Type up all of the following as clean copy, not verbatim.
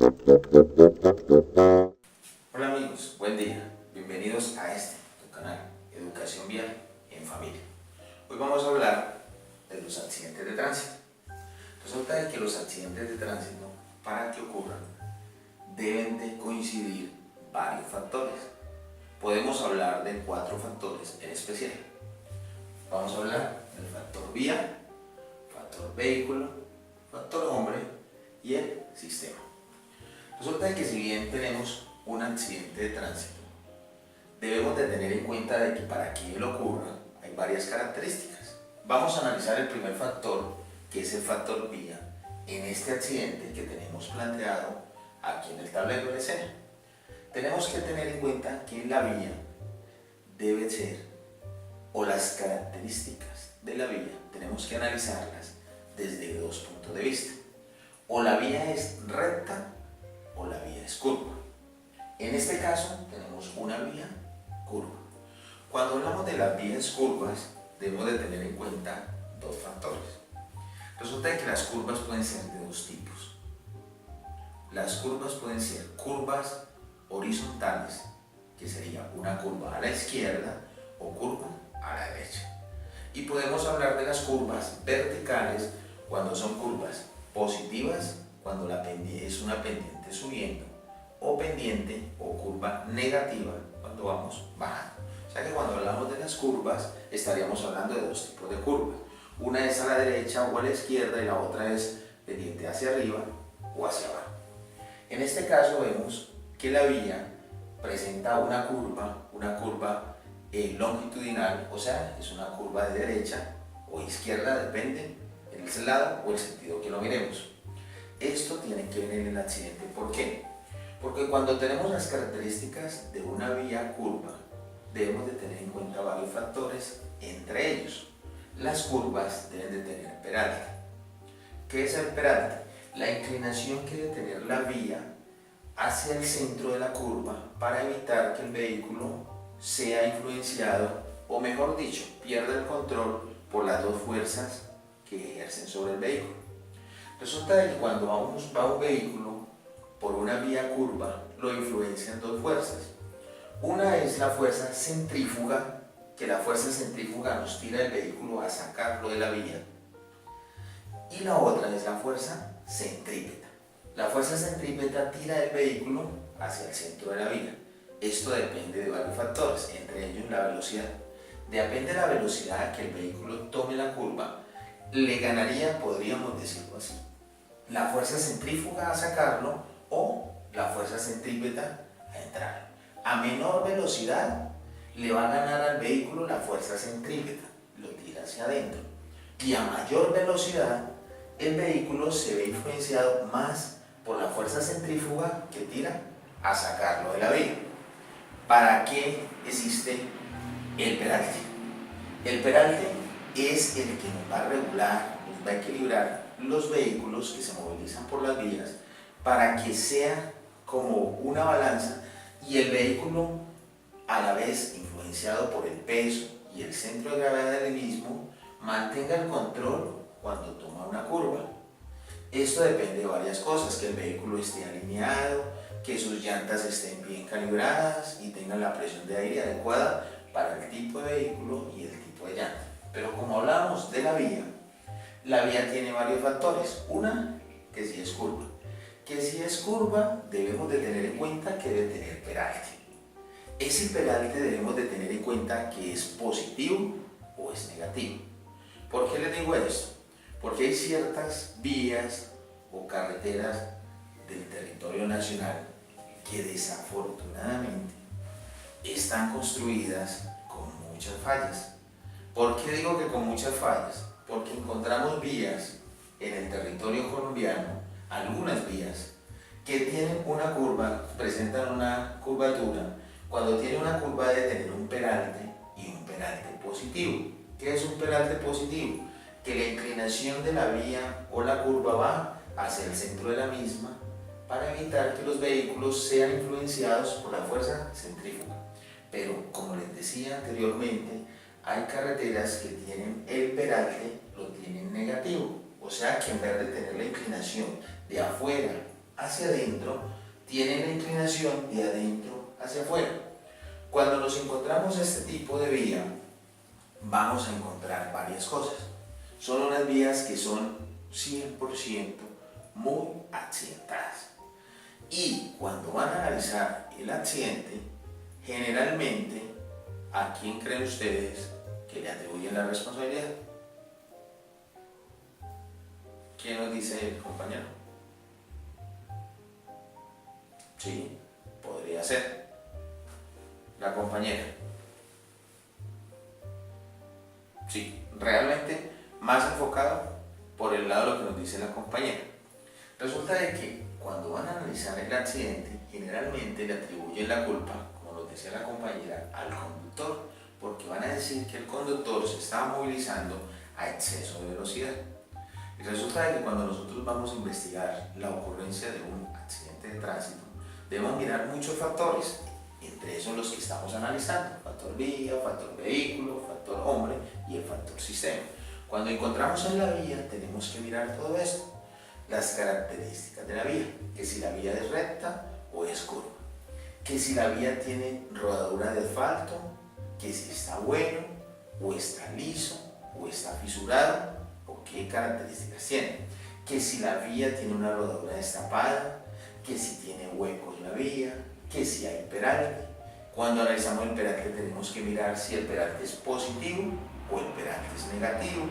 Hola amigos, buen día. Bienvenidos a tu canal, Educación Vial en Familia. Hoy vamos a hablar de los accidentes de tránsito. Resulta que los accidentes de tránsito, para que ocurran, deben de coincidir varios factores. Podemos hablar de 4 factores en especial. Vamos a hablar del factor vía, factor vehículo, factor hombre y el sistema. Resulta que si bien tenemos un accidente de tránsito, debemos de tener en cuenta de que para que él ocurra hay varias características. Vamos a analizar el primer factor, que es el factor vía, en este accidente que tenemos planteado aquí en el tablero de escena. Tenemos que tener en cuenta que la vía debe ser, o las características de la vía, tenemos que analizarlas desde 2 puntos de vista. O la vía es recta o la vía es curva. En este caso tenemos una vía curva. Cuando hablamos de las vías curvas, debemos de tener en cuenta 2 factores. Resulta que las curvas pueden ser de 2 tipos. Las curvas pueden ser curvas horizontales, que sería una curva a la izquierda o curva a la derecha. Y podemos hablar de las curvas verticales cuando son curvas positivas, cuando es una pendiente subiendo, o pendiente o curva negativa cuando vamos bajando. O sea que cuando hablamos de las curvas estaríamos hablando de 2 tipos de curvas. Una es a la derecha o a la izquierda y la otra es pendiente hacia arriba o hacia abajo. En este caso vemos que la vía presenta una curva longitudinal, o sea, es una curva de derecha o izquierda, depende el lado o el sentido que lo miremos. Esto tiene que ver en el accidente. ¿Por qué? Porque cuando tenemos las características de una vía curva, debemos de tener en cuenta varios factores, entre ellos, las curvas deben de tener peralte. ¿Qué es el peralte? La inclinación que debe tener la vía hacia el centro de la curva para evitar que el vehículo sea influenciado, o mejor dicho, pierda el control por las 2 fuerzas que ejercen sobre el vehículo. Resulta que cuando va un vehículo por una vía curva, lo influencian 2 fuerzas. Una es la fuerza centrífuga, que la fuerza centrífuga nos tira el vehículo a sacarlo de la vía. Y la otra es la fuerza centrípeta. La fuerza centrípeta tira el vehículo hacia el centro de la vía. Esto depende de varios factores, entre ellos la velocidad. Depende de la velocidad que el vehículo tome la curva, le ganaría, podríamos decirlo así, la fuerza centrífuga a sacarlo o la fuerza centrípeta a entrar. A menor velocidad le va a ganar al vehículo la fuerza centrípeta, lo tira hacia adentro. Y a mayor velocidad el vehículo se ve influenciado más por la fuerza centrífuga que tira a sacarlo de la vía. ¿Para qué existe el peralte? El peralte es el que nos va a regular, nos va a equilibrar los vehículos que se movilizan por las vías para que sea como una balanza y el vehículo, a la vez influenciado por el peso y el centro de gravedad del mismo, mantenga el control cuando toma una curva. Esto depende de varias cosas, que el vehículo esté alineado, que sus llantas estén bien calibradas y tengan la presión de aire adecuada para el tipo de vehículo y el tipo de llanta. Pero como hablábamos de la vía tiene varios factores. Una, que si es curva. Que si es curva, debemos de tener en cuenta que debe tener peralte. Ese peralte debemos de tener en cuenta que es positivo o es negativo. ¿Por qué les digo esto? Porque hay ciertas vías o carreteras del territorio nacional que desafortunadamente están construidas con muchas fallas. ¿Por qué digo que con muchas fallas? Porque encontramos vías en el territorio colombiano, algunas vías, que tienen una curva, presentan una curvatura. Cuando tiene una curva debe tener un peralte y un peralte positivo. ¿Qué es un peralte positivo? Que la inclinación de la vía o la curva va hacia el centro de la misma para evitar que los vehículos sean influenciados por la fuerza centrífuga. Pero como les decía anteriormente, hay carreteras que tienen el peralte, lo tienen negativo, o sea que en vez de tener la inclinación de afuera hacia adentro tienen la inclinación de adentro hacia afuera. Cuando nos encontramos este tipo de vía, vamos a encontrar varias cosas. Son unas vías que son 100% muy accidentadas. Y cuando van a analizar el accidente, generalmente, ¿a quién creen ustedes que le atribuyen la responsabilidad? ¿Quién nos dice el compañero? Sí, podría ser la compañera. Sí, realmente más enfocado por el lado de lo que nos dice la compañera. Resulta de que cuando van a analizar el accidente, generalmente le atribuyen la culpa, como nos decía la compañera, al conductor, porque van a decir que el conductor se estaba movilizando a exceso de velocidad. Y resulta de que cuando nosotros vamos a investigar la ocurrencia de un accidente de tránsito, debemos mirar muchos factores, entre esos los que estamos analizando: factor vía, factor vehículo, factor hombre y el factor sistema. Cuando encontramos en la vía, tenemos que mirar todo esto. Las características de la vía, que si la vía es recta o es curva, que si la vía tiene rodadura de asfalto, que si está bueno o está liso o está fisurado o qué características tiene, que si la vía tiene una rodadura destapada, que si tiene huecos la vía, que si hay peralte. Cuando analizamos el peralte tenemos que mirar si el peralte es positivo o el peralte es negativo.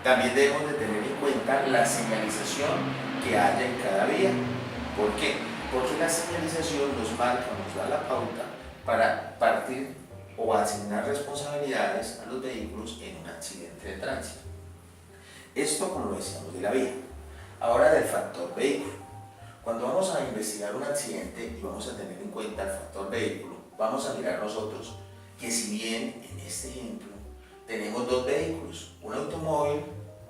También debemos de tener en cuenta la señalización que haya en cada vía. ¿Por qué? Porque la señalización nos marca, nos da la pauta para partir o asignar responsabilidades a los vehículos en un accidente de tránsito. Esto, como lo decíamos, de la vía. Ahora del factor vehículo. Cuando vamos a investigar un accidente y vamos a tener en cuenta el factor vehículo, vamos a mirar nosotros que si bien en este ejemplo tenemos dos vehículos, un automóvil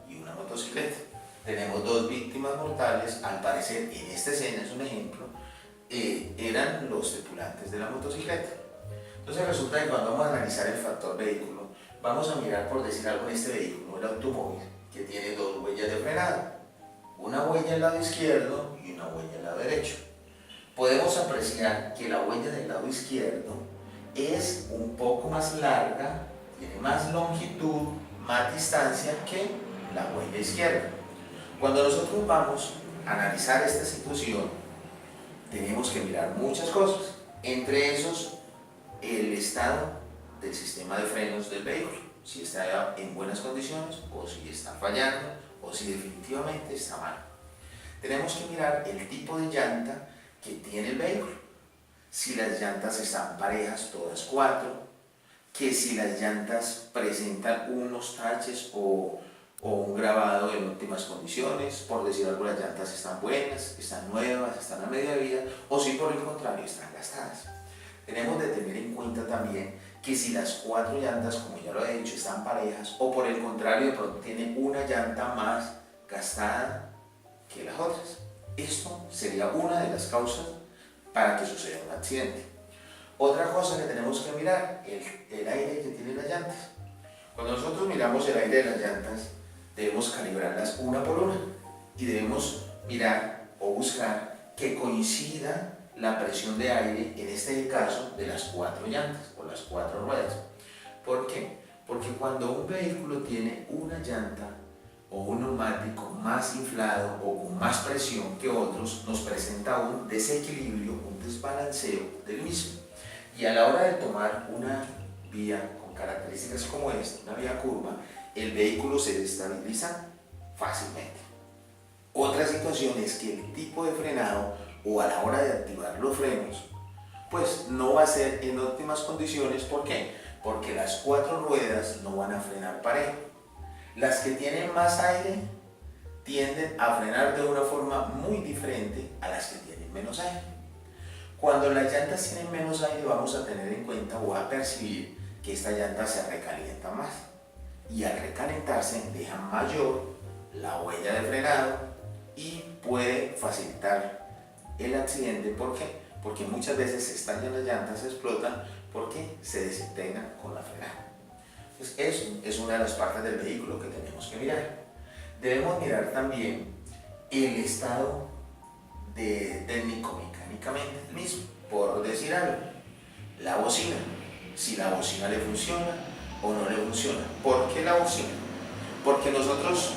y una motocicleta, tenemos dos víctimas mortales, al parecer en esta escena, es un ejemplo, eran los tripulantes de la motocicleta. Entonces resulta que cuando vamos a analizar el factor vehículo, vamos a mirar, por decir algo, en este vehículo, el automóvil, que tiene dos huellas de frenado, una huella al lado izquierdo y una huella al lado derecho. Podemos apreciar que la huella del lado izquierdo es un poco más larga, tiene más longitud, más distancia que la huella izquierda. Cuando nosotros vamos a analizar esta situación, tenemos que mirar muchas cosas, entre esos el estado del sistema de frenos del vehículo, si está en buenas condiciones o si está fallando o si definitivamente está mal. Tenemos que mirar el tipo de llanta que tiene el vehículo, si las llantas están parejas, todas cuatro, que si las llantas presentan unos taches o un grabado en óptimas condiciones, por decir algo, las llantas están buenas, están nuevas, están a media vida, o si por el contrario están gastadas. Tenemos de tener en cuenta también que si las cuatro llantas, como ya lo he dicho, están parejas, o por el contrario de pronto tiene una llanta más gastada que las otras. Esto sería una de las causas para que suceda un accidente. Otra cosa que tenemos que mirar, el aire que tienen las llantas. Cuando nosotros miramos el aire de las llantas, debemos calibrarlas una por una y debemos mirar o buscar que coincida la presión de aire, en este caso, de las cuatro llantas o las cuatro ruedas. ¿Por qué? Porque cuando un vehículo tiene una llanta o un neumático más inflado o con más presión que otros, nos presenta un desequilibrio, un desbalanceo del mismo. Y a la hora de tomar una vía con características como esta, una vía curva, el vehículo se desestabiliza fácilmente. Otra situación es que el tipo de frenado o a la hora de activar los frenos, pues no va a ser en óptimas condiciones. ¿Por qué? Porque las cuatro ruedas no van a frenar parejo. Las que tienen más aire tienden a frenar de una forma muy diferente a las que tienen menos aire. Cuando las llantas tienen menos aire, vamos a tener en cuenta o a percibir que esta llanta se recalienta más, y al recalentarse deja mayor la huella de frenado y puede facilitar el accidente. ¿Por qué? Porque muchas veces se estallan las llantas, se explotan porque se desintegran con la frenada. Entonces eso es una de las partes del vehículo que tenemos que mirar. Debemos mirar también el estado de técnico-mecánicamente el mismo. Por decir algo, la bocina, si la bocina le funciona o no le funciona. ¿Por qué la bocina? Porque nosotros,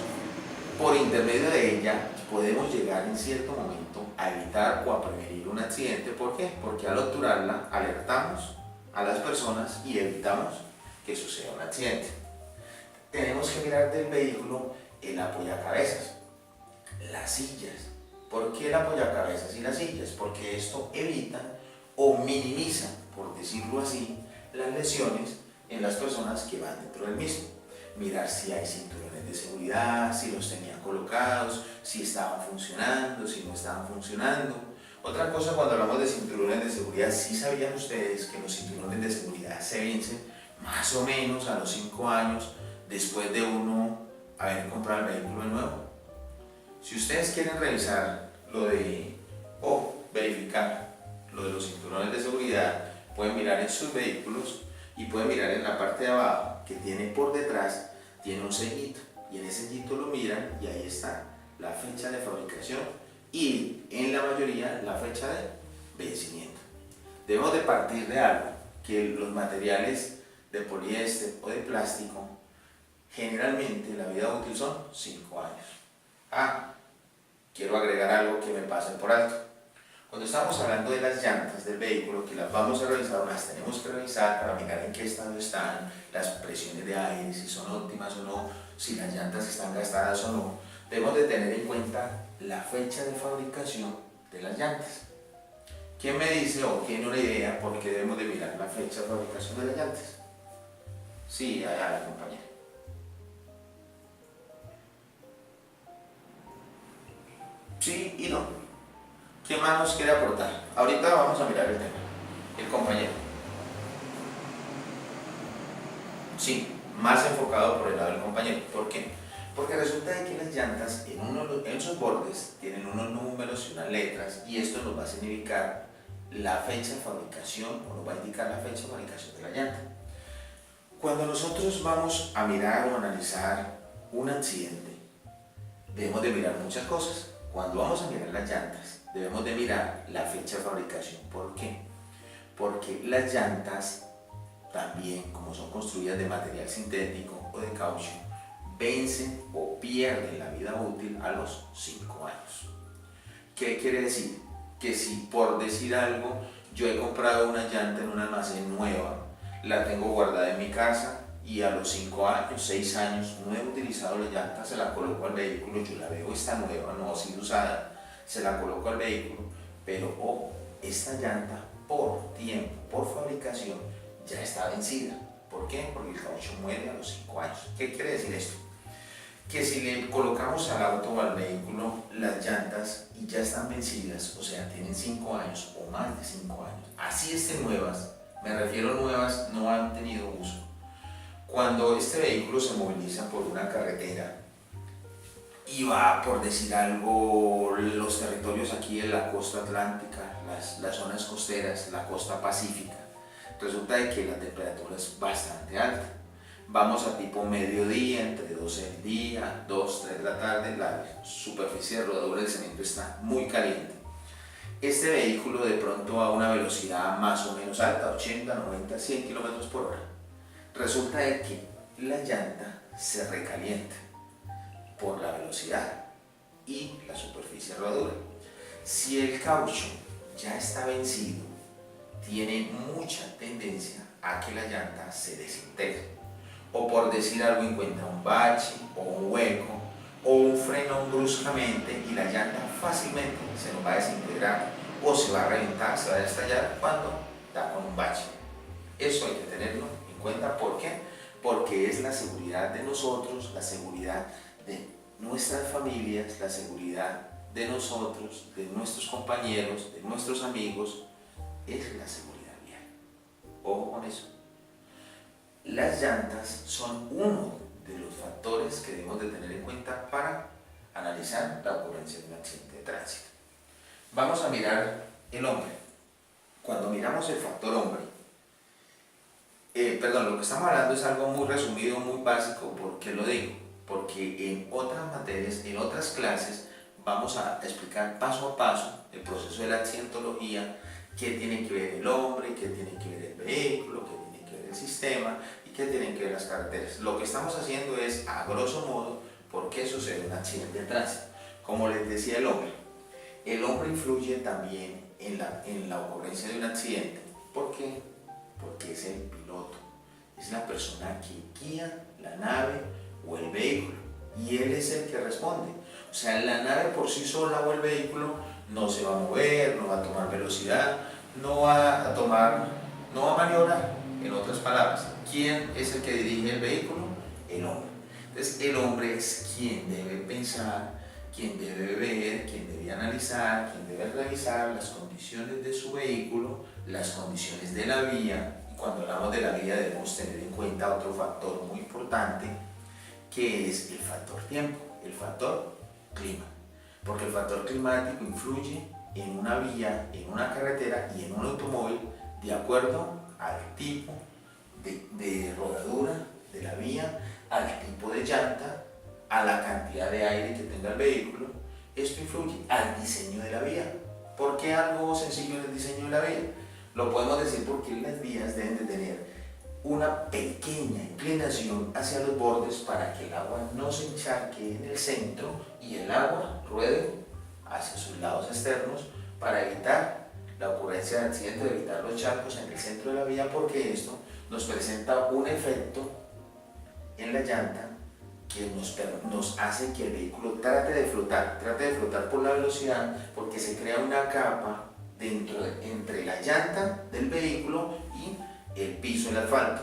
por intermedio de ella, podemos llegar en cierto momento a evitar o a prevenir un accidente. ¿Por qué? Porque al obturarla alertamos a las personas y evitamos que suceda un accidente. Tenemos que mirar del vehículo el apoyacabezas, las sillas. ¿Por qué el apoyacabezas y las sillas? Porque esto evita o minimiza, por decirlo así, las lesiones en las personas que van dentro del mismo. Mirar si hay cinturones de seguridad, si los tenían colocados, si estaban funcionando, si no estaban funcionando. Otra cosa, cuando hablamos de cinturones de seguridad, ¿sí sabían ustedes que los cinturones de seguridad se vencen más o menos a los 5 años después de uno haber comprado el vehículo de nuevo? Si ustedes quieren revisar lo de, o verificar lo de los cinturones de seguridad, pueden mirar en sus vehículos y pueden mirar en la parte de abajo que tiene por detrás, tiene un sellito, y en ese sellito lo miran y ahí está la fecha de fabricación y en la mayoría la fecha de vencimiento. Debemos de partir de algo, que los materiales de poliéster o de plástico generalmente la vida útil son 5 años. Quiero agregar algo que me pasen por alto. Cuando estamos hablando de las llantas del vehículo, que las vamos a revisar o las tenemos que revisar para mirar en qué estado están, las presiones de aire, si son óptimas o no, si las llantas están gastadas o no, debemos de tener en cuenta la fecha de fabricación de las llantas. ¿Quién me dice o tiene una idea por qué debemos de mirar la fecha de fabricación de las llantas? Sí, allá la compañera. Sí y no. ¿Quién más nos quiere aportar? Ahorita vamos a mirar el tema. El compañero. Sí, más enfocado por el lado del compañero. ¿Por qué? Porque resulta de que las llantas en sus bordes tienen unos números y unas letras y esto nos va a significar la fecha de fabricación o nos va a indicar la fecha de fabricación de la llanta. Cuando nosotros vamos a mirar o analizar un accidente, debemos de mirar muchas cosas. Cuando vamos a mirar las llantas, debemos de mirar la fecha de fabricación. ¿Por qué? Porque las llantas también, como son construidas de material sintético o de caucho, vencen o pierden la vida útil a los 5 años. ¿Qué quiere decir? Que si, por decir algo, yo he comprado una llanta en un almacén nueva, la tengo guardada en mi casa y a los 5 años, 6 años, no he utilizado la llanta, se la coloco al vehículo, yo la veo, está nueva, no ha sido usada, se la coloco al vehículo, pero esta llanta por tiempo, por fabricación, ya está vencida. ¿Por qué? Porque el caucho muere a los 5 años. ¿Qué quiere decir esto? Que si le colocamos al auto o al vehículo las llantas y ya están vencidas, o sea, tienen 5 años o más de 5 años, así estén nuevas, me refiero nuevas, no han tenido uso. Cuando este vehículo se moviliza por una carretera y va, por decir algo, los territorios aquí de la costa atlántica, las zonas costeras, la costa pacífica, resulta de que la temperatura es bastante alta. Vamos a tipo mediodía, entre 12 del día, 2, 3 de la tarde, la superficie de rodadura del cemento está muy caliente. Este vehículo de pronto a una velocidad más o menos alta, 80, 90, 100 km por hora. Resulta de que la llanta se recalienta por la velocidad y la superficie de rodadura. Si el caucho ya está vencido, tiene mucha tendencia a que la llanta se desintegre. O por decir algo, encuentra un bache o un hueco o un frenón bruscamente y la llanta fácilmente se nos va a desintegrar o se va a reventar, se va a estallar cuando da con un bache. Eso hay que tenerlo en cuenta. ¿Por qué? Porque es la seguridad de nosotros, la seguridad de nuestras familias, la seguridad de nosotros, de nuestros compañeros, de nuestros amigos, es la seguridad vial. Ojo con eso. Las llantas son uno de los factores que debemos de tener en cuenta para analizar la ocurrencia de un accidente de tránsito. Vamos a mirar el hombre. Cuando miramos el factor hombre, lo que estamos hablando es algo muy resumido, muy básico. ¿Por qué lo digo? Porque en otras materias, en otras clases, vamos a explicar paso a paso el proceso de la accidentología, qué tiene que ver el hombre, qué tiene que ver el vehículo, qué tiene que ver el sistema y qué tienen que ver las carreteras. Lo que estamos haciendo es, a grosso modo, por qué sucede un accidente de tránsito. Como les decía el hombre influye también en la ocurrencia de un accidente. ¿Por qué? Porque es el piloto, es la persona que guía la nave o el vehículo y él es el que responde. O sea, la nave por sí sola o el vehículo no se va a mover, no va a tomar velocidad, no va a maniobrar. En otras palabras, ¿quién es el que dirige el vehículo? El hombre. Entonces, el hombre es quien debe pensar, quien debe ver, quien debe analizar, quien debe revisar las condiciones de su vehículo, las condiciones de la vía. Y cuando hablamos de la vía debemos tener en cuenta otro factor muy importante, que es el factor tiempo, el factor clima. Porque el factor climático influye en una vía, en una carretera y en un automóvil de acuerdo al tipo de rodadura de la vía, al tipo de llanta, a la cantidad de aire que tenga el vehículo. Esto influye al diseño de la vía. ¿Por qué algo sencillo en el diseño de la vía? Lo podemos decir porque las vías deben de tener una pequeña inclinación hacia los bordes para que el agua no se encharque en el centro y el agua ruede hacia sus lados externos para evitar la ocurrencia de accidentes, evitar los charcos en el centro de la vía, porque esto nos presenta un efecto en la llanta que nos hace que el vehículo trate de flotar por la velocidad, porque se crea una capa entre la llanta del vehículo y el piso, el asfalto.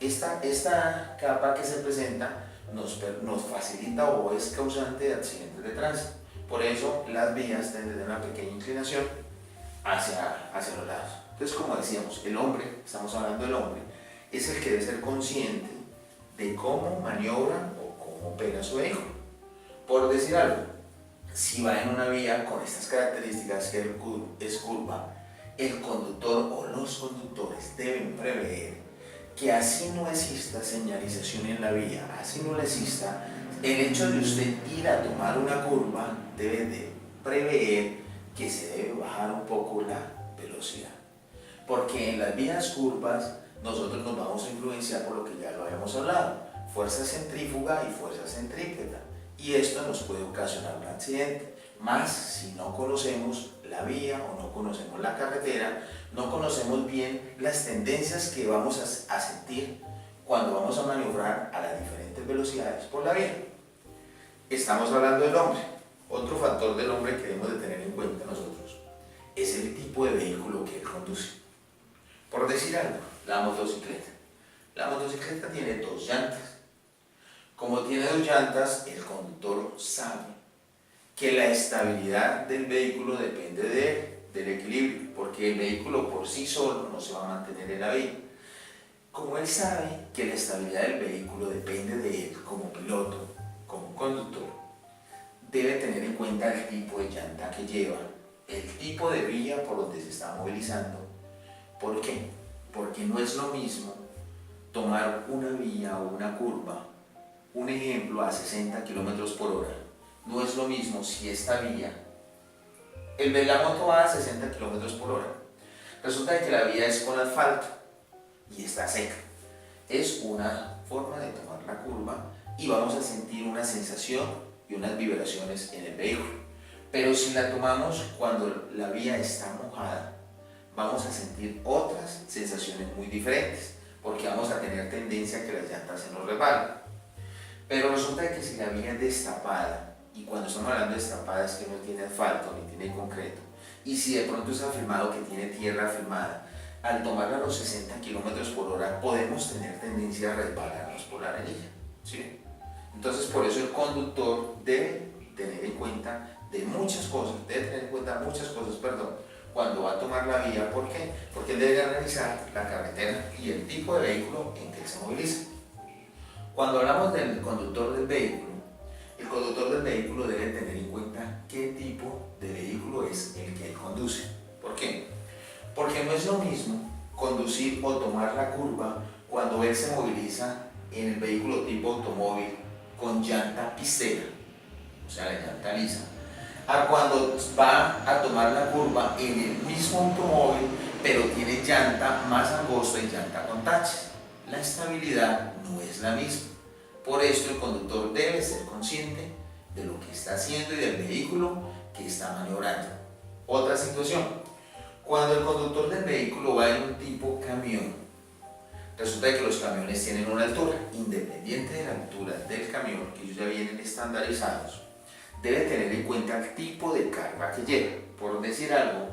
Esta capa que se presenta nos facilita o es causante de accidentes de tránsito. Por eso las vías deben tener una pequeña inclinación hacia los lados. Entonces, como decíamos, el hombre, estamos hablando del hombre, es el que debe ser consciente de cómo maniobra o cómo opera su vehículo. Por decir algo, si va en una vía con estas características que es curva, el conductor o los conductores deben prever que así no exista señalización en la vía, así no exista, el hecho de usted ir a tomar una curva debe de prever que se debe bajar un poco la velocidad. Porque en las vías curvas nosotros nos vamos a influenciar por lo que ya lo habíamos hablado, fuerza centrífuga y fuerza centrípeta. Y esto nos puede ocasionar un accidente, más si no conocemos la vía o no conocemos la carretera, no conocemos bien las tendencias que vamos a sentir cuando vamos a maniobrar a las diferentes velocidades por la vía. Estamos hablando del hombre. Otro factor del hombre que debemos de tener en cuenta nosotros es el tipo de vehículo que él conduce. Por decir algo, la motocicleta. La motocicleta tiene dos llantas. Como tiene dos llantas, el conductor sabe que la estabilidad del vehículo depende del equilibrio, porque el vehículo por sí solo no se va a mantener en la vía. Como él sabe que la estabilidad del vehículo depende de él como piloto, como conductor, debe tener en cuenta el tipo de llanta que lleva, el tipo de vía por donde se está movilizando. ¿Por qué? Porque no es lo mismo tomar una vía o una curva, un ejemplo, a 60 km por hora. No es lo mismo si esta vía, la moto va a 60 km por hora. Resulta que la vía es con asfalto y está seca. Es una forma de tomar la curva y vamos a sentir una sensación y unas vibraciones en el vehículo. Pero si la tomamos cuando la vía está mojada, vamos a sentir otras sensaciones muy diferentes, porque vamos a tener tendencia a que las llantas se nos resbalen. Pero resulta que si la vía es destapada, y cuando estamos hablando de destapada es que no tiene asfalto ni tiene concreto, y si de pronto es afirmado que tiene tierra afirmada, al tomarla a los 60 km por hora podemos tener tendencia a resbalarnos por la arenilla, ¿sí? Entonces por eso el conductor debe tener en cuenta muchas cosas, cuando va a tomar la vía. ¿Por qué? Porque él debe analizar la carretera y el tipo de vehículo en que él se moviliza. Cuando hablamos del conductor del vehículo, el conductor del vehículo debe tener en cuenta qué tipo de vehículo es el que él conduce. ¿Por qué? Porque no es lo mismo conducir o tomar la curva cuando él se moviliza en el vehículo tipo automóvil con llanta pistera, o sea, la llanta lisa, a cuando va a tomar la curva en el mismo automóvil, pero tiene llanta más angosta y llanta con taches. La estabilidad no es la misma. Por esto el conductor debe ser consciente de lo que está haciendo y del vehículo que está maniobrando. Otra situación, cuando el conductor del vehículo va en un tipo camión, resulta que los camiones tienen una altura, independiente de la altura del camión, que ellos ya vienen estandarizados, debe tener en cuenta el tipo de carga que lleva. Por decir algo,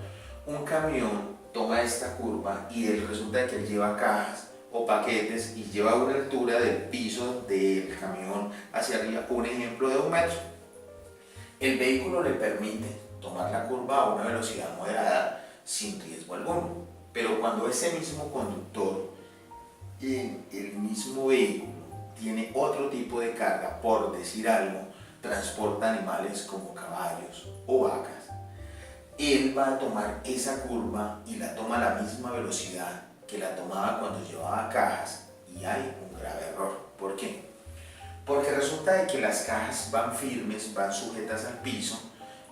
un camión toma esta curva y resulta que él lleva cajas o paquetes y lleva una altura del piso del camión hacia arriba, un ejemplo de 1 metro. El vehículo le permite tomar la curva a una velocidad moderada sin riesgo alguno, pero cuando ese mismo conductor en el mismo vehículo tiene otro tipo de carga, por decir algo, transporta animales como caballos o vacas, él va a tomar esa curva y la toma a la misma velocidad que la tomaba cuando llevaba cajas, y hay un grave error. ¿Por qué? Porque resulta de que las cajas van firmes, van sujetas al piso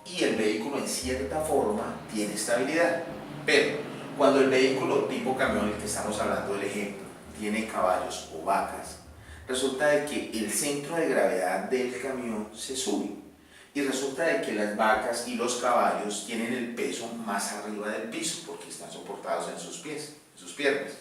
y el vehículo en cierta forma tiene estabilidad. Pero cuando el vehículo tipo camión, el que estamos hablando del ejemplo, tiene caballos o vacas, resulta de que el centro de gravedad del camión se sube y resulta de que las vacas y los caballos tienen el peso más arriba del piso porque están soportados en sus pies, en sus piernas.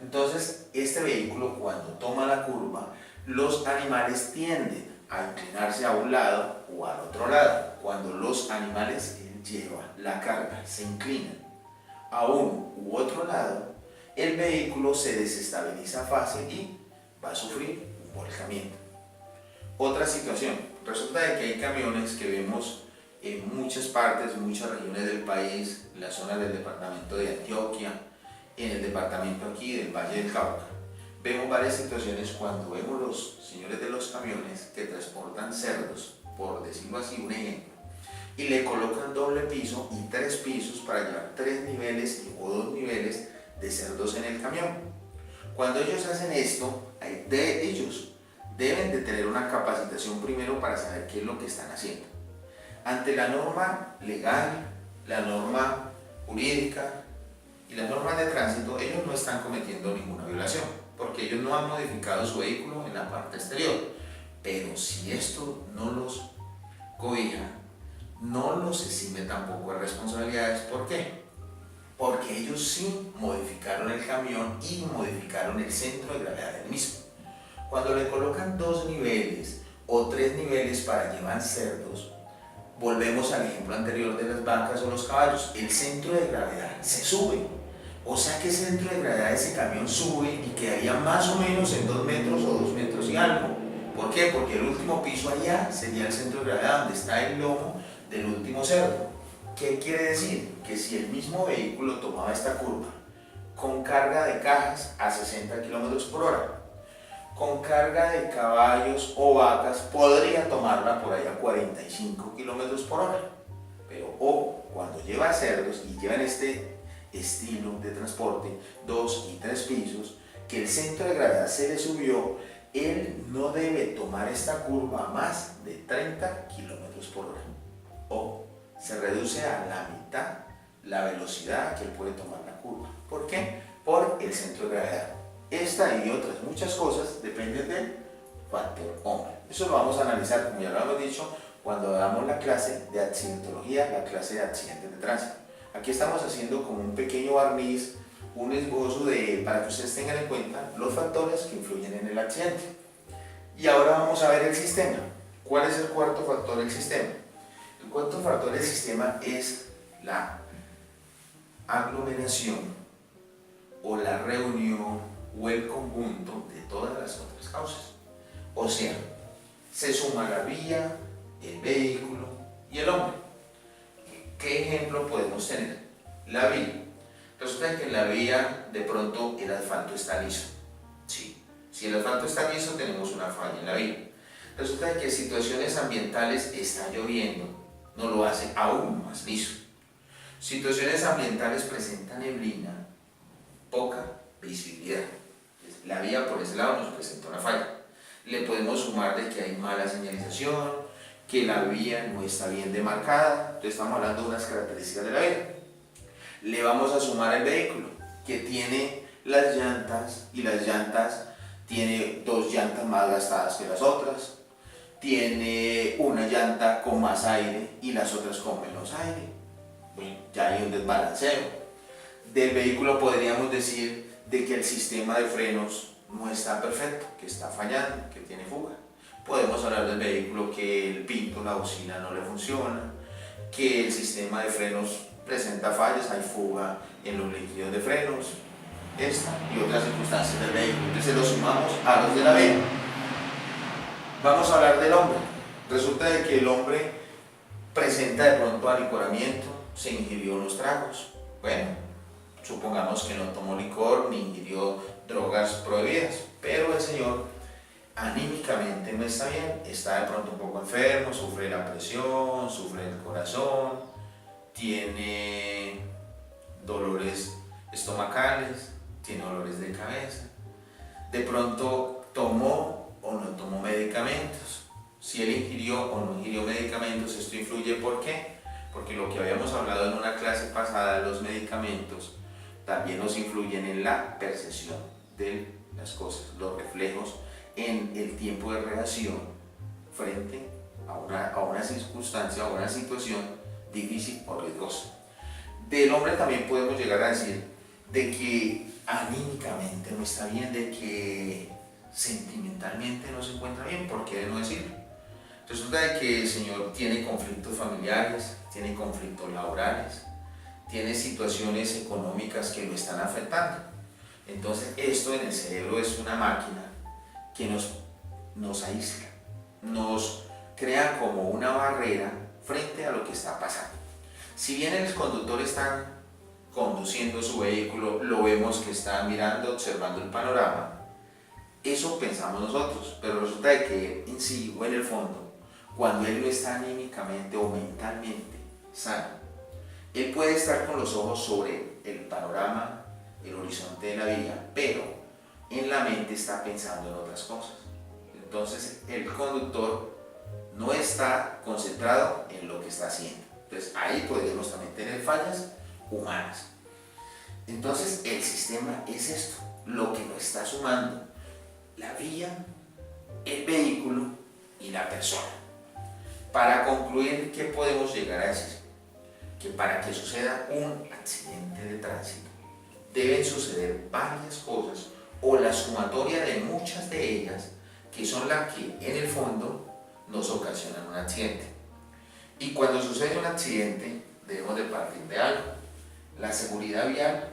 Entonces, este vehículo cuando toma la curva, los animales tienden a inclinarse a un lado o al otro lado. Cuando los animales llevan la carga, se inclinan a uno u otro lado, el vehículo se desestabiliza fácil y va a sufrir un volcamiento. Otra situación, resulta de que hay camiones que vemos en muchas partes, muchas regiones del país, en la zona del departamento de Antioquia, en el departamento aquí del Valle del Cauca. Vemos varias situaciones cuando vemos los señores de los camiones que transportan cerdos, por decirlo así, un ejemplo, y le colocan doble piso y 3 pisos para llevar 3 niveles o 2 niveles de cerdos en el camión. Cuando ellos hacen esto, ellos deben de tener una capacitación primero para saber qué es lo que están haciendo. Ante la norma legal, la norma jurídica y las normas de tránsito, ellos no están cometiendo ninguna violación, porque ellos no han modificado su vehículo en la parte exterior. Pero si esto no los cobija, no los exime tampoco de responsabilidades. ¿Por qué? Porque ellos sí modificaron el camión y modificaron el centro de gravedad del mismo. Cuando le colocan 2 niveles o 3 niveles para llevar cerdos, volvemos al ejemplo anterior de las vacas o los caballos, el centro de gravedad se sube. O sea que el centro de gravedad de ese camión sube y quedaría más o menos en 2 metros o 2 metros y algo. ¿Por qué? Porque el último piso allá sería el centro de gravedad donde está el lomo del último cerdo. ¿Qué quiere decir? Que si el mismo vehículo tomaba esta curva con carga de cajas a 60 km por hora, con carga de caballos o vacas, podría tomarla por allá a 45 km por hora. Pero cuando lleva cerdos y llevan este estilo de transporte, 2 y 3 pisos, que el centro de gravedad se le subió, él no debe tomar esta curva a más de 30 km por hora. O se reduce a la mitad la velocidad que él puede tomar la curva. ¿Por qué? Por el centro de gravedad. Esta y otras muchas cosas dependen del factor hombre. Eso lo vamos a analizar, como ya lo hemos dicho, cuando damos la clase de accidentología, la clase de accidentes de tránsito. Aquí estamos haciendo como un pequeño barniz, un esbozo para que ustedes tengan en cuenta los factores que influyen en el accidente. Y ahora vamos a ver el sistema. ¿Cuál es el cuarto factor del sistema? El cuarto factor del sistema es la aglomeración o la reunión o el conjunto de todas las otras causas. O sea, se suma la vía, el vehículo y el hombre. ¿Qué ejemplo podemos tener? La vía. Resulta que en la vía de pronto el asfalto está liso. Sí. Si el asfalto está liso, tenemos una falla en la vía. Resulta que en situaciones ambientales está lloviendo, nos lo hace aún más liso. Situaciones ambientales presentan neblina, poca visibilidad. La vía por ese lado nos presenta una falla. Le podemos sumar de que hay mala señalización, que la vía no está bien demarcada. Entonces estamos hablando de unas características de la vía. Le vamos a sumar el vehículo, que tiene las llantas, y las llantas tiene 2 llantas más gastadas que las otras, tiene una llanta con más aire y las otras con menos aire. Bueno, ya hay un desbalanceo. Del vehículo podríamos decir de que el sistema de frenos no está perfecto, que está fallando, que tiene fuga. Podemos hablar del vehículo que el pinto, la bocina no le funciona, que el sistema de frenos presenta fallas, hay fuga en los líquidos de frenos, esta y otras circunstancias del vehículo. Entonces lo sumamos a los de la vía. Vamos a hablar del hombre. Resulta de que el hombre presenta de pronto alicoramiento, se ingirió unos tragos. Bueno, supongamos que no tomó licor ni ingirió drogas prohibidas, pero el señor anímicamente no está bien, está de pronto un poco enfermo, sufre la presión, sufre el corazón, tiene dolores estomacales, tiene dolores de cabeza, de pronto tomó o no tomó medicamentos. Si él ingirió o no ingirió medicamentos, esto influye. ¿Por qué? Porque lo que habíamos hablado en una clase pasada, los medicamentos también nos influyen en la percepción de las cosas, los reflejos en el tiempo de reacción frente a una circunstancia, a una situación difícil o riesgosa. Del hombre también podemos llegar a decir de que anímicamente no está bien, de que sentimentalmente no se encuentra bien, ¿por qué no decirlo? Resulta de que el señor tiene conflictos familiares, tiene conflictos laborales, tiene situaciones económicas que lo están afectando. Entonces esto en el cerebro es una máquina que nos aísla, nos crea como una barrera frente a lo que está pasando. Si bien el conductor está conduciendo su vehículo, lo vemos que está mirando, observando el panorama, eso pensamos nosotros, pero resulta de que en sí o en el fondo, cuando él no está anímicamente o mentalmente sano, él puede estar con los ojos sobre el panorama, el horizonte de la vía, pero en la mente está pensando en otras cosas. Entonces el conductor no está concentrado en lo que está haciendo. Entonces ahí podríamos también tener fallas humanas. Entonces el sistema es esto, lo que nos está sumando la vía, el vehículo y la persona. Para concluir, ¿qué podemos llegar a decir? Que para que suceda un accidente de tránsito deben suceder varias cosas o la sumatoria de muchas de ellas, que son las que en el fondo nos ocasionan un accidente. Y cuando sucede un accidente debemos de partir de algo. La seguridad vial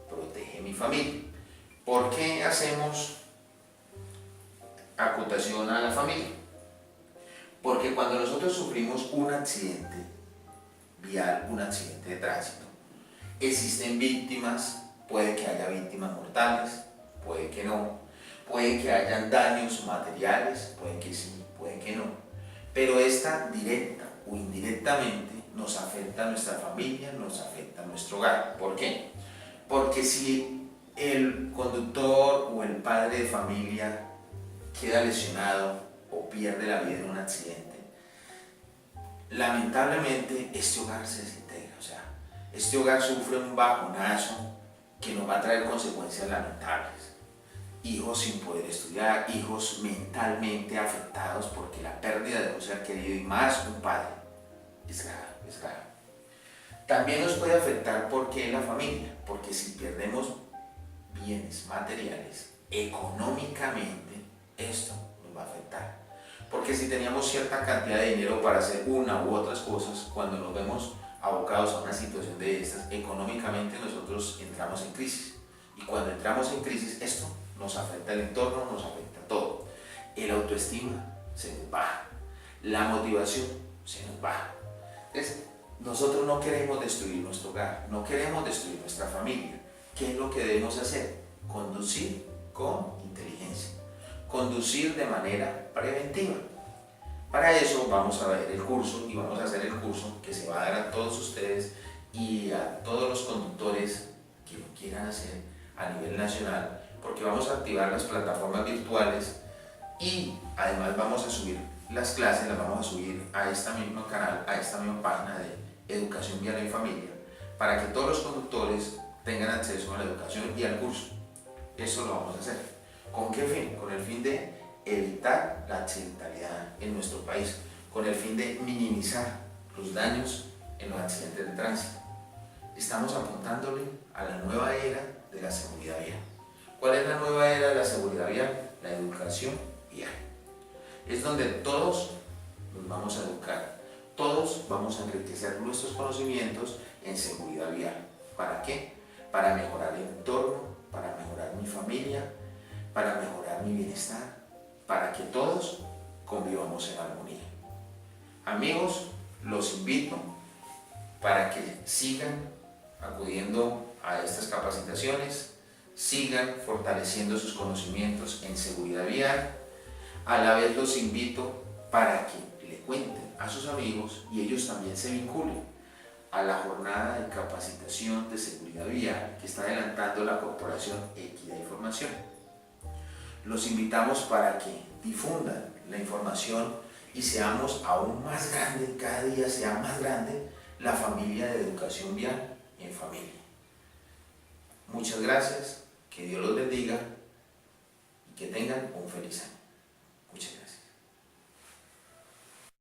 protege mi familia. ¿Por qué hacemos acotación a la familia? Porque cuando nosotros sufrimos un accidente vial, un accidente de tránsito, existen víctimas, puede que haya víctimas mortales, puede que no, puede que hayan daños materiales, puede que sí, puede que no, pero esta directa o indirectamente nos afecta a nuestra familia, nos afecta a nuestro hogar. ¿Por qué? Porque si el conductor o el padre de familia queda lesionado o pierde la vida en un accidente, lamentablemente este hogar se desintegra, o sea, este hogar sufre un bajonazo que nos va a traer consecuencias lamentables. Hijos sin poder estudiar, hijos mentalmente afectados porque la pérdida de un ser querido y más un padre es grave, es grave. También nos puede afectar porque en la familia, porque si perdemos bienes materiales, económicamente esto nos va a afectar. Porque si teníamos cierta cantidad de dinero para hacer una u otras cosas, cuando nos vemos abocados a una situación de estas, económicamente nosotros entramos en crisis. Y cuando entramos en crisis, esto nos afecta el entorno, nos afecta todo. El autoestima se nos baja, la motivación se nos baja. Entonces, nosotros no queremos destruir nuestro hogar, no queremos destruir nuestra familia. ¿Qué es lo que debemos hacer? Conducir con inteligencia, conducir de manera preventiva. Para eso vamos a ver el curso y vamos a hacer el curso que se va a dar a todos ustedes y a todos los conductores que lo quieran hacer a nivel nacional, porque vamos a activar las plataformas virtuales y además vamos a subir las clases las vamos a subir a este mismo canal, a esta misma página de Educación Vial en Familia, para que todos los conductores tengan acceso a la educación y al curso. Eso lo vamos a hacer. ¿Con qué fin? Con el fin de evitar la accidentalidad en nuestro país, con el fin de minimizar los daños en los accidentes de tránsito. Estamos apuntándole a la nueva era de la seguridad vial. ¿Cuál es la nueva era de la seguridad vial? La educación vial. Es donde todos nos vamos a educar, todos vamos a enriquecer nuestros conocimientos en seguridad vial. ¿Para qué? Para mejorar el entorno, para mejorar mi familia, para mejorar mi bienestar, para que todos convivamos en armonía. Amigos, los invito para que sigan acudiendo a estas capacitaciones, sigan fortaleciendo sus conocimientos en seguridad vial. A la vez los invito para que le cuenten a sus amigos y ellos también se vinculen a la jornada de capacitación de seguridad vial que está adelantando la Corporación Equidad y Formación. Los invitamos para que difundan la información y seamos aún más grandes, cada día sea más grande la familia de educación vial en familia. Muchas gracias, que Dios los bendiga y que tengan un feliz año.